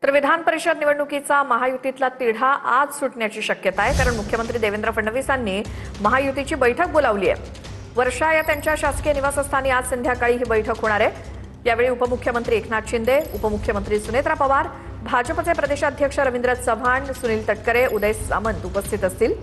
तर विधान परिषद निवडणुकीचा महायुतीतला तिढा आज सुटण्याची शक्यता आहे, कारण मुख्यमंत्री देवेंद्र फडणवीसांनी महायुतीची बैठक बोलावली आहे। वर्षा या त्यांच्या शासकीय निवासस्थानी आज संध्याकाळी ही बैठक होणार आहे। यावेळी उपमुख्यमंत्री एकनाथ शिंदे, उपमुख्यमंत्री सुनेत्रा पवार, भाजपचे प्रदेशाध्यक्ष रवींद्र चव्हाण, सुनील तटकरे, उदय सामंत उपस्थित असतील।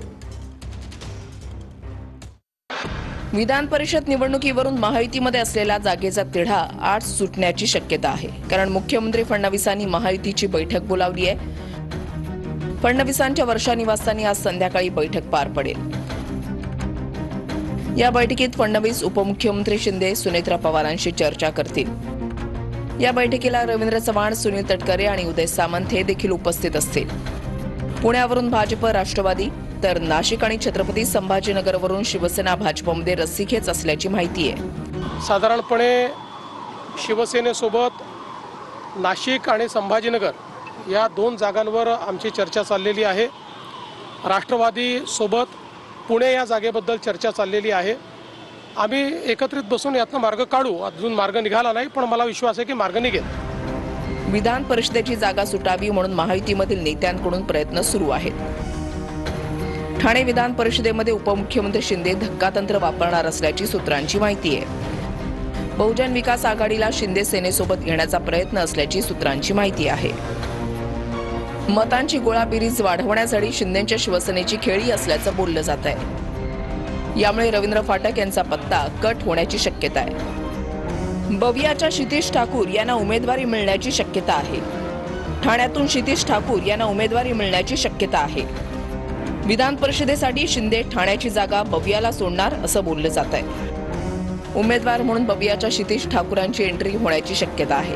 विधान परिषद निवडणुकीवरून महायुतीमध्ये असलेला जागेचा तिढा आज सुटण्याची शक्यता आहे, कारण मुख्यमंत्री फडणवीसांनी महायुतीची बैठक बोलावली आहे। फडणवीसांच्या वर्षा निवासस्थानी आज संध्याकाळी बैठक पार पडेल। या बैठकीत फडणवीस, उपमुख्यमंत्री शिंदे, सुनेत्रा पवारांशी चर्चा करतील। या बैठकीला रवींद्र चव्हाण, सुनील तटकरे आणि उदय सामंत हे देखील उपस्थित असतील। पुण्यावरून भाजप, राष्ट्रवादी, तर नाशिक आणि छत्रपती संभाजीनगरवरून शिवसेना भाजपमध्ये रस्सीखेच असल्याची माहिती आहे। साधारणपणे शिवसेनेसोबत नाशिक आणि संभाजीनगर या दोन जागांवर आमची चर्चा चाललेली आहे। राष्ट्रवादी सोबत पुणे या जागेबद्दल चर्चा चाललेली आहे। आम्ही एकत्रित बसून यातनं मार्ग काढू। अजून मार्ग निघाला नाही, पण मला विश्वास आहे की मार्ग निघेल। विधान परिषदेची जागा सुटावी म्हणून महायुतीमधील नेत्यांकडून प्रयत्न सुरू आहेत। ठाणे विधान परिषदेमध्ये उपमुख्यमंत्री शिंदे धक्कातंत्र वापरणार असल्याची सूत्रांची माहिती आहे। बहुजन विकास आघाडीला शिंदे सेनेसोबत येण्याचा प्रयत्न असल्याची सूत्रांची माहिती आहे। मतांची गोळाबेरीज वाढवण्यासाठी शिंदेच्या शिवसेनेची खेळी असल्याचं बोललं जात आहे। यामुळे रवींद्र फाटक यांचा पत्ता कट होण्याची शक्यता आहे। बवियाच्या क्षितिज ठाकूर यांना उमेदवारी मिळण्याची शक्यता आहे। ठाण्यातून क्षितिज ठाकूर यांना उमेदवारी मिळण्याची शक्यता आहे। विधान परिषदेसाठी शिंदे ठाण्याची जागा बवियाला सोडणार असं बोललं जात आहे। उमेदवार म्हणून बवियाच्या क्षितिज ठाकूरांची एंट्री होण्याची शक्यता आहे।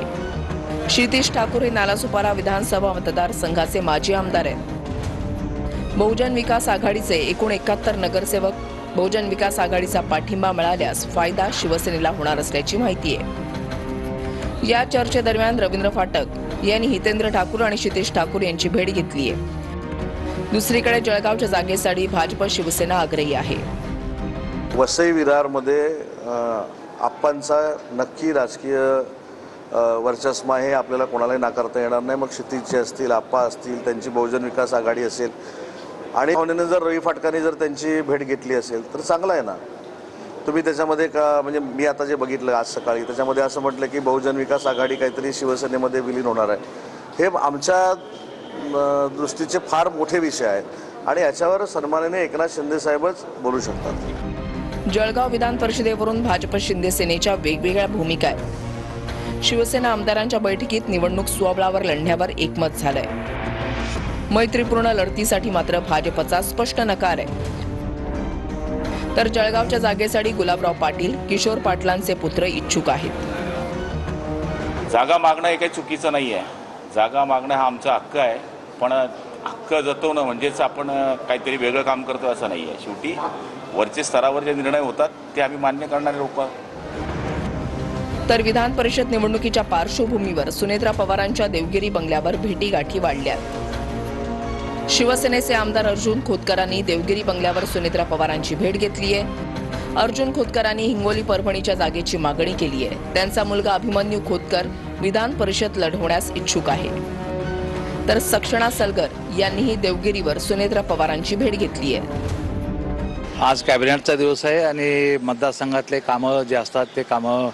क्षितिज ठाकूर हे नालासोपारा विधानसभा मतदारसंघाचे माजी आमदार आहेत। बहुजन विकास आघाडीचे एकूण 71 नगरसेवक। बहुजन विकास आघाडीचा पाठिंबा मिळाल्यास फायदा शिवसेनेला होणार असल्याची माहिती आहे। या चर्चेदरम्यान रवींद्र फाटक यांनी हितेंद्र ठाकूर आणि क्षितिज ठाकूर यांची भेट घेतली आहे। दुसरीकडे जळगावच्या जागेसाठी भाजप शिवसेना आग्रही आहे। वसई विरारमध्ये आप्पांचा नक्की राजकीय वर्चस्व आहे, आपल्याला कोणालाही नाकारता येणार नाही। मग क्षितिजचे असतील, आप्पा असतील, त्यांची बहुजन विकास आघाडी असेल आणि जर रवी फाटकांनी जर त्यांची भेट घेतली असेल तर चांगलं आहे ना। तुम्ही त्याच्यामध्ये का म्हणजे मी आता जे बघितलं आज सकाळी त्याच्यामध्ये असं म्हटलं की बहुजन विकास आघाडी काहीतरी शिवसेनेमध्ये विलीन होणार आहे। हे आमच्या दृष्टीचे फार मोठे विषय आहेत आणि याच्यावर सन्माननीय एकनाथ शिंदे साहेबच बोलू शकतात। जळगाव विधान परिषदेवरून भाजप शिंदे सेनेच्या वेगवेगळ्या भूमिका आहेत। शिवसेना आमदारांच्या बैठकीत निवडणूक स्वबळावर लढण्यावर एकमत झालंय। मैत्रीपूर्ण लढतीसाठी मात्र भाजपचा स्पष्ट नकार आहे। तर जळगावच्या जागेसाठी गुलाबराव पाटील, किशोर पाटलांचे पुत्र इच्छुक आहेत। जागा मागणं हे काही चुकीचं नाही आहे। जागा मागणं हा आमचा हक्क आहे, पण हक्क जतवणं म्हणजेच आपण काहीतरी वेगळं काम करतो असं नाही आहे। शेवटी वरच्या स्तरावर जे निर्णय होतात ते आम्ही मान्य करणारे लोक। तर विधान परिषद निवडणुकीच्या पार्श्वभूमीवर सुनेत्रा पवारांच्या देवगिरी बंगल्यावर भेटीगाठी वाढल्यात। शिवसेनेचे आमदार अर्जुन खोतकरांनी देवगिरी बंगल्यावर सुनेत्रा पवारांची भेट घेतली आहे। अर्जुन खोतकरांनी हिंगोली परभणीच्या जागेची मागणी केली आहे। त्यांचा मुलगा अभिमन्यू खोतकर विधान परिषद लढवण्यास इच्छुक आहे। तर सक्षणा सलगर यांनीही देवगिरीवर सुनेत्रा पवारांची भेट घेतली आहे। आज कॅबिनेटचा दिवस आहे आणि मतदारसंघातले कामं जे असतात ते कामं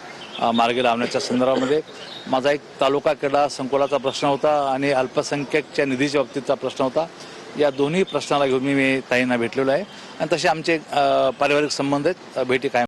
मार्गी लावण्याच्या संदर्भामध्ये माझा एक तालुका क्रीडा संकुलाचा प्रश्न होता आणि अल्पसंख्याकच्या निधीच्या बाबतीतचा प्रश्न होता। या दोन्ही प्रश्नाला घेऊन मी ताईंना भेटलेलो आहे आणि तसे आमचे पारिवारिक संबंध आहेत, भेटी कायम